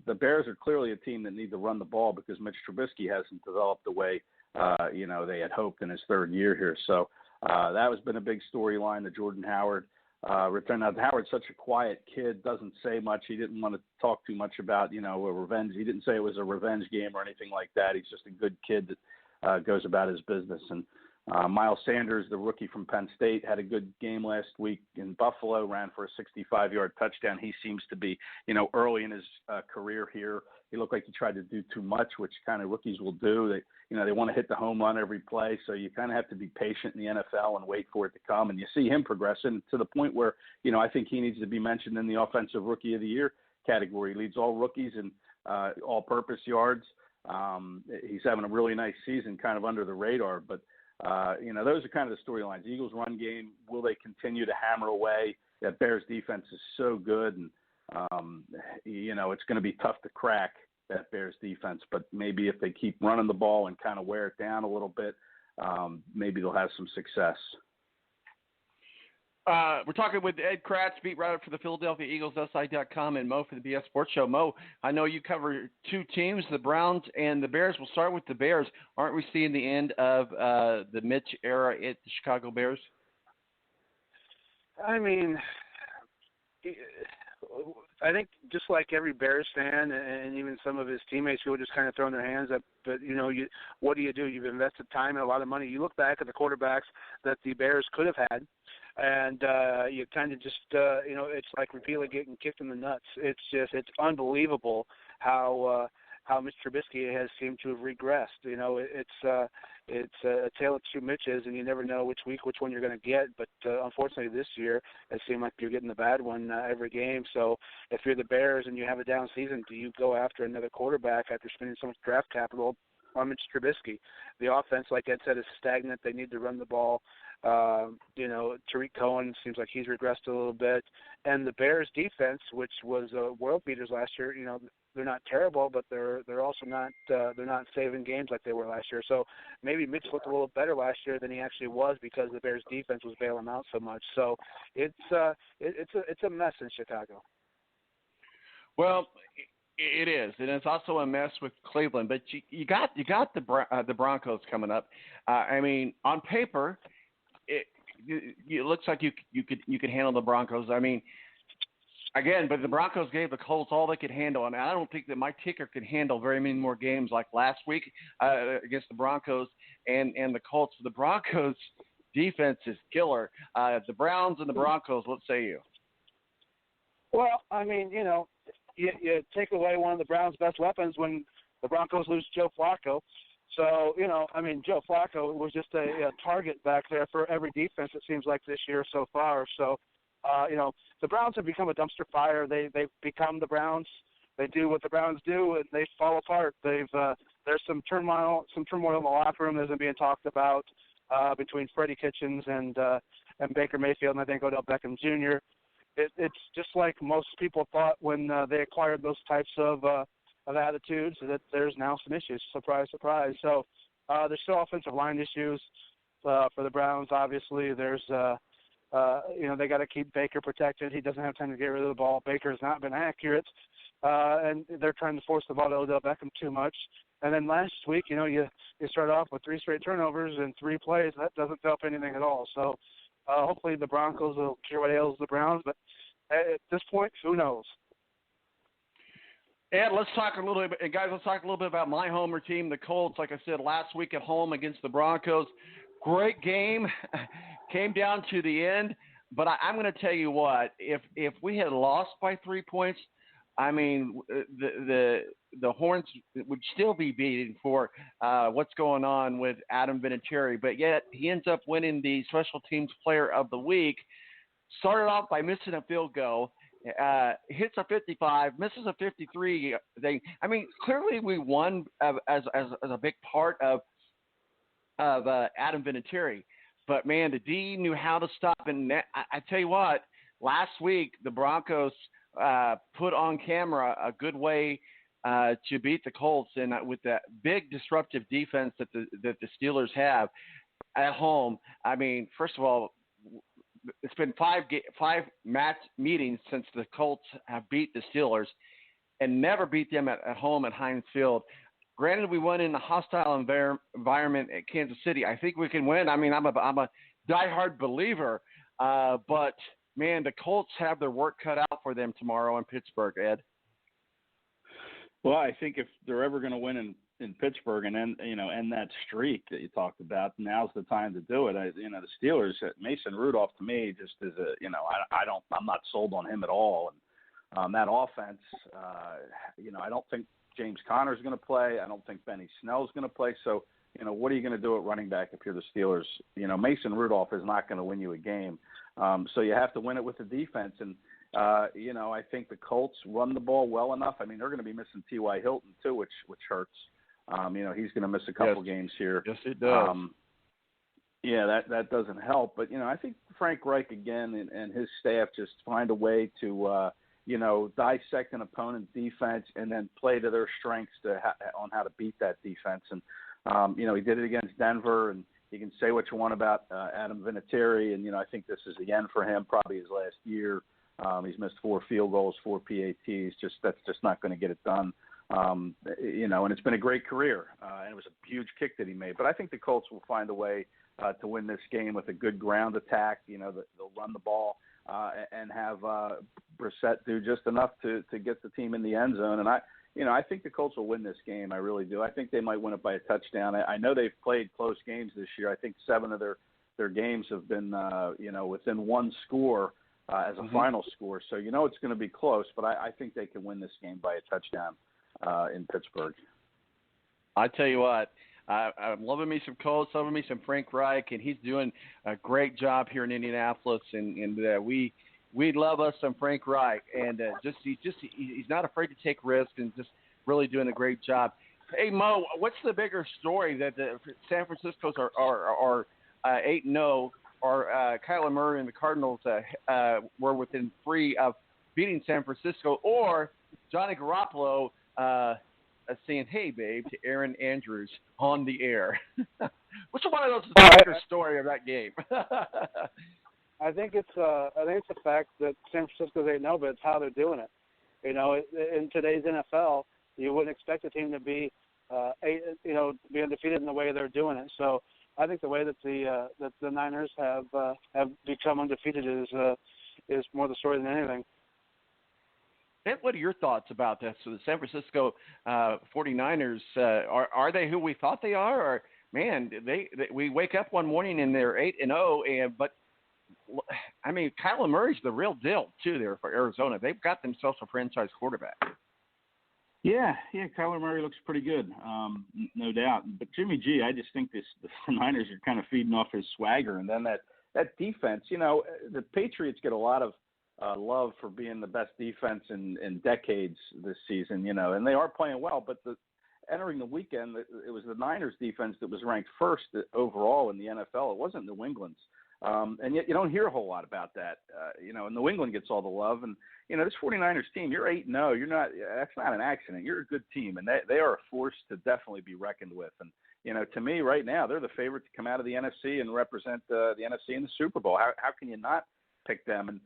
the Bears are clearly a team that need to run the ball because Mitch Trubisky hasn't developed the way, they had hoped in his third year here. So that has been a big storyline, the Jordan Howard return. Now, Howard's such a quiet kid, doesn't say much. He didn't want to talk too much about, a revenge. He didn't say it was a revenge game or anything like that. He's just a good kid that goes about his business. And Miles Sanders, the rookie from Penn State, had a good game last week in Buffalo, ran for a 65-yard touchdown. He seems to be, early in his career here. He looked like he tried to do too much, which kind of rookies will do. They want to hit the home run every play, so you kind of have to be patient in the NFL and wait for it to come. And you see him progressing to the point where, I think he needs to be mentioned in the Offensive Rookie of the Year category. He leads all rookies in all-purpose yards. He's having a really nice season, kind of under the radar, but those are kind of the storylines. Eagles run game, will they continue to hammer away? That Bears defense is so good, and, it's going to be tough to crack that Bears defense, but maybe if they keep running the ball and kind of wear it down a little bit, maybe they'll have some success. We're talking with Ed Kracz, beat writer for the Philadelphia Eagles, SI.com, and Mo for the BS Sports Show. Mo, I know you cover two teams, the Browns and the Bears. We'll start with the Bears. Aren't we seeing the end of the Mitch era at the Chicago Bears? I mean, I think just like every Bears fan and even some of his teammates who were just kind of throwing their hands up, but, what do? You've invested time and a lot of money. You look back at the quarterbacks that the Bears could have had, and you kind of just, it's like repeatedly getting kicked in the nuts. It's unbelievable how Mitch Trubisky has seemed to have regressed. It's a tale of two Mitches, and you never know which one you're going to get. But unfortunately, this year it seemed like you're getting the bad one every game. So if you're the Bears and you have a down season, do you go after another quarterback after spending so much draft capital on Mitch Trubisky? The offense, like Ed said, is stagnant. They need to run the ball. Tariq Cohen seems like he's regressed a little bit, and the Bears defense, which was world beaters last year, they're not terrible, but they're also not they're not saving games like they were last year. So maybe Mitch looked a little better last year than he actually was because the Bears defense was bailing him out so much. So it's a mess in Chicago. Well, it is, and it's also a mess with Cleveland. But you got the Broncos coming up. On paper, it looks like you could handle the Broncos. Again, but the Broncos gave the Colts all they could handle, and I don't think that my ticker could handle very many more games like last week against the Broncos and the Colts. The Broncos defense is killer. The Browns and the Broncos, what say you? Well, you take away one of the Browns' best weapons when the Broncos lose Joe Flacco. So, Joe Flacco was just a target back there for every defense, it seems like, this year so far. So, the Browns have become a dumpster fire. They've become the Browns. They do what the Browns do, and they fall apart. There's some turmoil in the locker room that's being talked about between Freddie Kitchens and Baker Mayfield, and I think Odell Beckham Jr. It's just like most people thought when they acquired those types of attitudes, that there's now some issues. Surprise, surprise. So there's still offensive line issues for the Browns. Obviously, there's they got to keep Baker protected. He doesn't have time to get rid of the ball. Baker has not been accurate, and they're trying to force the ball to Odell Beckham too much. And then last week, you start off with 3 straight turnovers in 3 plays. That doesn't help anything at all. So hopefully the Broncos will cure what ails the Browns. But at this point, who knows? And let's talk a little bit, guys. Let's talk a little bit about my homer team, the Colts. Like I said, last week at home against the Broncos, great game. Came down to the end, but I'm going to tell you what. If we had lost by 3 points, the Horns would still be beating for what's going on with Adam Vinatieri. But yet he ends up winning the Special Teams Player of the Week. Started off by missing a field goal. Hits a 55, misses a 53 thing. Clearly we won as a big part of Adam Vinatieri. But, man, the D knew how to stop. And I tell you what, last week the Broncos put on camera a good way to beat the Colts, and with that big disruptive defense that the Steelers have at home. First of all, it's been five match meetings since the Colts have beat the Steelers. and never beat them at home at Heinz Field. Granted, we won in a hostile environment at Kansas City. I think we can win. I mean, I'm a diehard believer, but man, the Colts have their work cut out for them tomorrow in Pittsburgh, Ed. Well, I think if they're ever going to win in Pittsburgh and end that streak that you talked about, now's the time to do it. The Steelers, Mason Rudolph to me just is I'm not sold on him at all. And that offense, I don't think James Conner's going to play. I don't think Benny Snell's going to play. So, what are you going to do at running back if you're the Steelers? Mason Rudolph is not going to win you a game. So you have to win it with the defense. And, I think the Colts run the ball well enough. I mean, they're going to be missing T.Y. Hilton too, which hurts. He's going to miss a couple games here. Yes, it does. That doesn't help. But, I think Frank Reich again and his staff just find a way to, dissect an opponent's defense and then play to their strengths on how to beat that defense. And, he did it against Denver, and you can say what you want about Adam Vinatieri. And, I think this is the end for him, probably his last year. He's missed 4 field goals, 4 PATs. That's just not going to get it done. And it's been a great career, and it was a huge kick that he made. But I think the Colts will find a way to win this game with a good ground attack. They'll run the ball and have Brissett do just enough to get the team in the end zone. And I think the Colts will win this game. I really do. I think they might win it by a touchdown. I know they've played close games this year. I think 7 of their games have been within one score as a final score. So it's going to be close. But I think they can win this game by a touchdown in Pittsburgh. I tell you what, I'm loving me some Colts, loving me some Frank Reich, and he's doing a great job here in Indianapolis. And we love us some Frank Reich, and he's not afraid to take risks and just really doing a great job. Hey Mo, what's the bigger story that the San Francisco's are 8-0, or Kyler Murray and the Cardinals were within 3 of beating San Francisco, or Johnny Garoppolo saying, "Hey, babe," to Aaron Andrews on the air? Which one of those is the bigger story of that game? I think it's the fact that San Francisco's 8-0, but it's how they're doing it. In today's NFL, you wouldn't expect a team to be be undefeated in the way they're doing it. So I think the way that the Niners have become undefeated is more the story than anything. What are your thoughts about this? So the San Francisco 49ers, are they who we thought they are? Or, man, we wake up one morning and they're 8-0, but I mean, Kyler Murray's the real deal, too, there for Arizona. They've got themselves a franchise quarterback. Yeah, Kyler Murray looks pretty good, no doubt. But Jimmy G, I just think the Niners are kind of feeding off his swagger. And then that defense, the Patriots get a lot of love for being the best defense in decades this season, and they are playing well. But entering the weekend, it was the Niners defense that was ranked first overall in the NFL. It wasn't New England's. And yet you don't hear a whole lot about that. And New England gets all the love. And, this 49ers team, you're 8-0. That's not an accident. You're a good team. And they are a force to definitely be reckoned with. And, to me right now, they're the favorite to come out of the NFC and represent the NFC in the Super Bowl. How can you not pick them? And,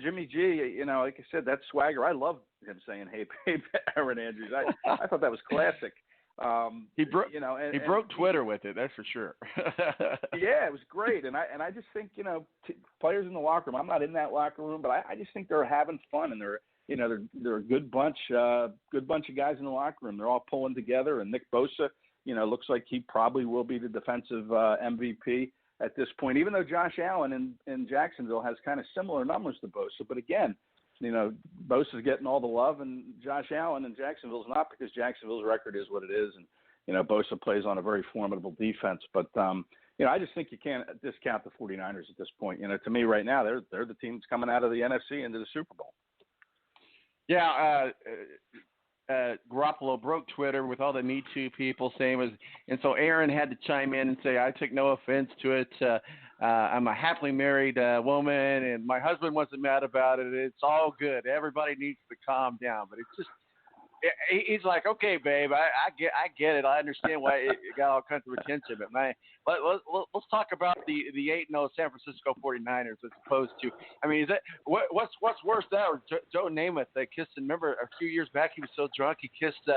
Jimmy G, like I said, that swagger, I love him saying, "Hey, babe," Aaron Andrews. I thought that was classic. He broke Twitter with it, that's for sure. Yeah, it was great, and I just think players in the locker room. I'm not in that locker room, but I just think they're having fun, and they're a good bunch of guys in the locker room. They're all pulling together, and Nick Bosa, looks like he probably will be the defensive MVP at this point, even though Josh Allen in Jacksonville has kind of similar numbers to Bosa. But again, Bosa's getting all the love, and Josh Allen in Jacksonville's not, because Jacksonville's record is what it is, and Bosa plays on a very formidable defense. But I just think you can't discount the 49ers at this point. To me right now, they're the team that's coming out of the NFC into the Super Bowl. Yeah, Garoppolo broke Twitter with all the Me Too people saying and so Aaron had to chime in and say, "I took no offense to it. I'm a happily married woman, and my husband wasn't mad about it. It's all good. Everybody needs to calm down." But it's just, he's like, okay, babe, I get it. I understand why it got all kinds of attention. But man, let's talk about the 8-0 San Francisco 49ers as opposed to. I mean, is that what's worse that or Joe Namath that kissed? Remember a few years back he was so drunk he kissed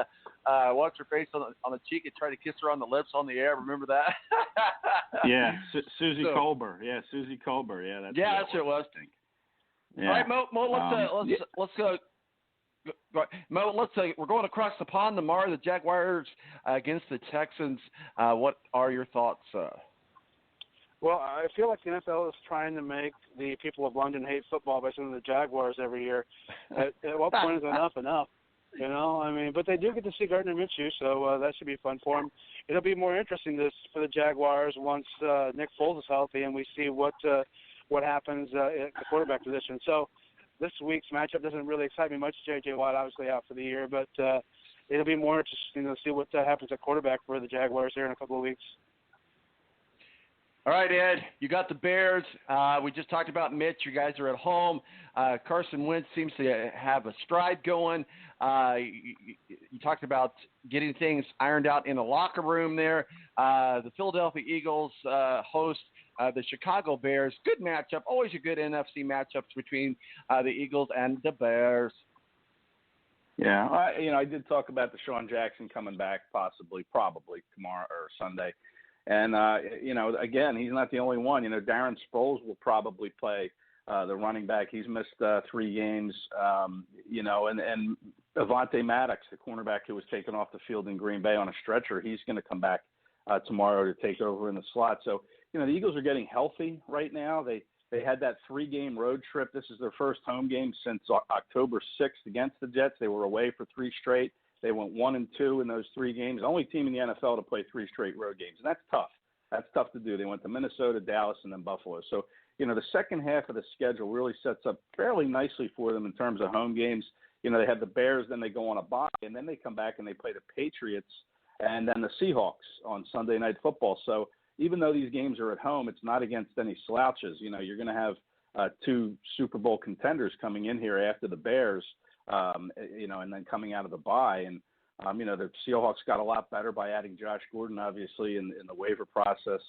what's her face on the cheek and tried to kiss her on the lips on the air. Remember that? Yeah, Susie Colbert. Yeah, Susie Colbert. Yeah, that's what it was. Yeah. All right, Mo, let's go. Mo, let's say we're going across the pond tomorrow. The Jaguars against the Texans. What are your thoughts? Well, I feel like the NFL is trying to make the people of London hate football by sending the Jaguars every year. At what point is enough? You know, I mean, but they do get to see Gardner Minshew, so that should be fun for them. It'll be more interesting for the Jaguars once Nick Foles is healthy and we see what happens at the quarterback position. So this week's matchup doesn't really excite me much. J.J. Watt obviously out for the year, but it'll be more interesting to see what happens at quarterback for the Jaguars here in a couple of weeks. All right, Ed, you got the Bears. We just talked about Mitch. You guys are at home. Carson Wentz seems to have a stride going. You talked about getting things ironed out in the locker room there. The Philadelphia Eagles host the Chicago Bears. Good matchup. Always a good NFC matchups between the Eagles and the Bears. Yeah, I did talk about Deshaun Jackson coming back probably tomorrow or Sunday. And, again, he's not the only one. Darren Sproles will probably play the running back. He's missed 3 games, and Avonte Maddox, the cornerback who was taken off the field in Green Bay on a stretcher, he's going to come back tomorrow to take over in the slot. So, the Eagles are getting healthy right now. They had that 3-game road trip. This is their first home game since October 6th against the Jets. They were away for 3 straight. They went 1-2 in those 3 games. Only team in the NFL to play 3 straight road games. And that's tough. That's tough to do. They went to Minnesota, Dallas, and then Buffalo. So, the second half of the schedule really sets up fairly nicely for them in terms of home games. They have the Bears, then they go on a bye, and then they come back and they play the Patriots and then the Seahawks on Sunday Night Football. So even though these games are at home, it's not against any slouches. You're going to have 2 Super Bowl contenders coming in here after the Bears. And then coming out of the bye. And, the Seahawks got a lot better by adding Josh Gordon, obviously, in the waiver process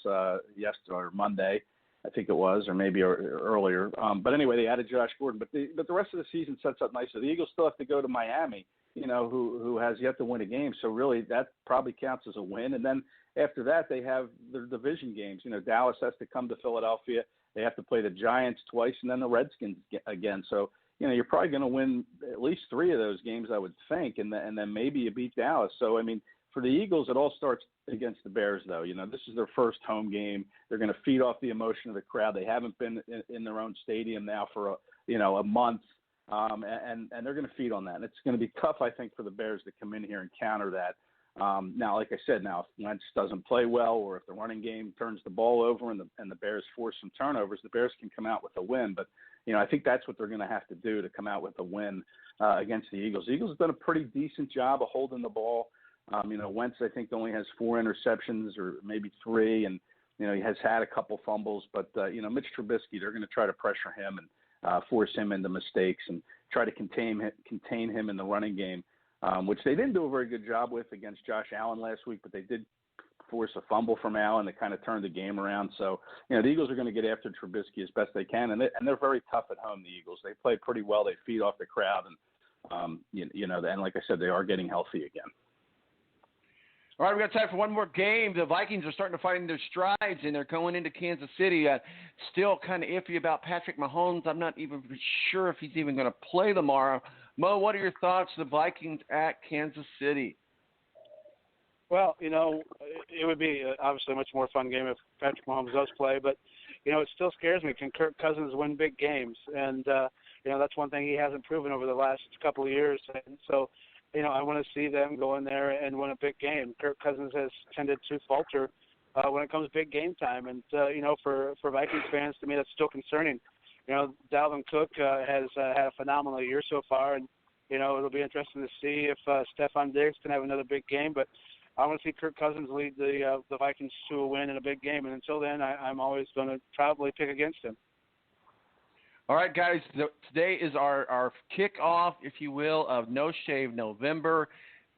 yesterday or Monday, I think it was, or maybe earlier. But anyway, they added Josh Gordon. But the rest of the season sets up nicely. The Eagles still have to go to Miami, who has yet to win a game. So really that probably counts as a win. And then after that, they have their division games. Dallas has to come to Philadelphia. They have to play the Giants twice and then the Redskins again. So, you're probably going to win at least 3 of those games, I would think, and then maybe you beat Dallas. So, I mean, for the Eagles, it all starts against the Bears, though. This is their first home game. They're going to feed off the emotion of the crowd. They haven't been in their own stadium now for a month, and they're going to feed on that. And it's going to be tough, I think, for the Bears to come in here and counter that. Now, like I said, if Wentz doesn't play well, or if the running game turns the ball over and the Bears force some turnovers, the Bears can come out with a win. But I think that's what they're going to have to do to come out with a win against the Eagles. The Eagles have done a pretty decent job of holding the ball. Wentz, I think, only has 4 interceptions or maybe 3, and he has had a couple fumbles. But Mitch Trubisky, they're going to try to pressure him and force him into mistakes and try to contain him in the running game. Which they didn't do a very good job with against Josh Allen last week, but they did force a fumble from Allen that kind of turned the game around. So, the Eagles are going to get after Trubisky as best they can, and they're very tough at home, the Eagles. They play pretty well. They feed off the crowd, and, and like I said, they are getting healthy again. All right, we got time for one more game. The Vikings are starting to find their strides, and they're going into Kansas City. Still kind of iffy about Patrick Mahomes. I'm not even sure if he's even going to play tomorrow. Mo, what are your thoughts on the Vikings at Kansas City? Well, it would be obviously a much more fun game if Patrick Mahomes does play, but, it still scares me. Can Kirk Cousins win big games? And, that's one thing he hasn't proven over the last couple of years. And so, I want to see them go in there and win a big game. Kirk Cousins has tended to falter when it comes to big game time. And, for Vikings fans, to me, that's still concerning. Dalvin Cook has had a phenomenal year so far, and, it'll be interesting to see if Stephon Diggs can have another big game. But I want to see Kirk Cousins lead the Vikings to a win in a big game. And until then, I'm always going to probably pick against him. All right, guys. Today is our kickoff, if you will, of No Shave November.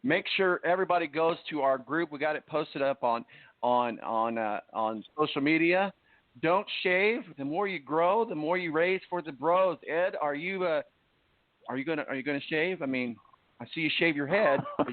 Make sure everybody goes to our group. We got it posted up on social media. Don't shave. The more you grow, the more you raise for the bros. Ed, are you gonna shave? I mean, I see you shave your head, but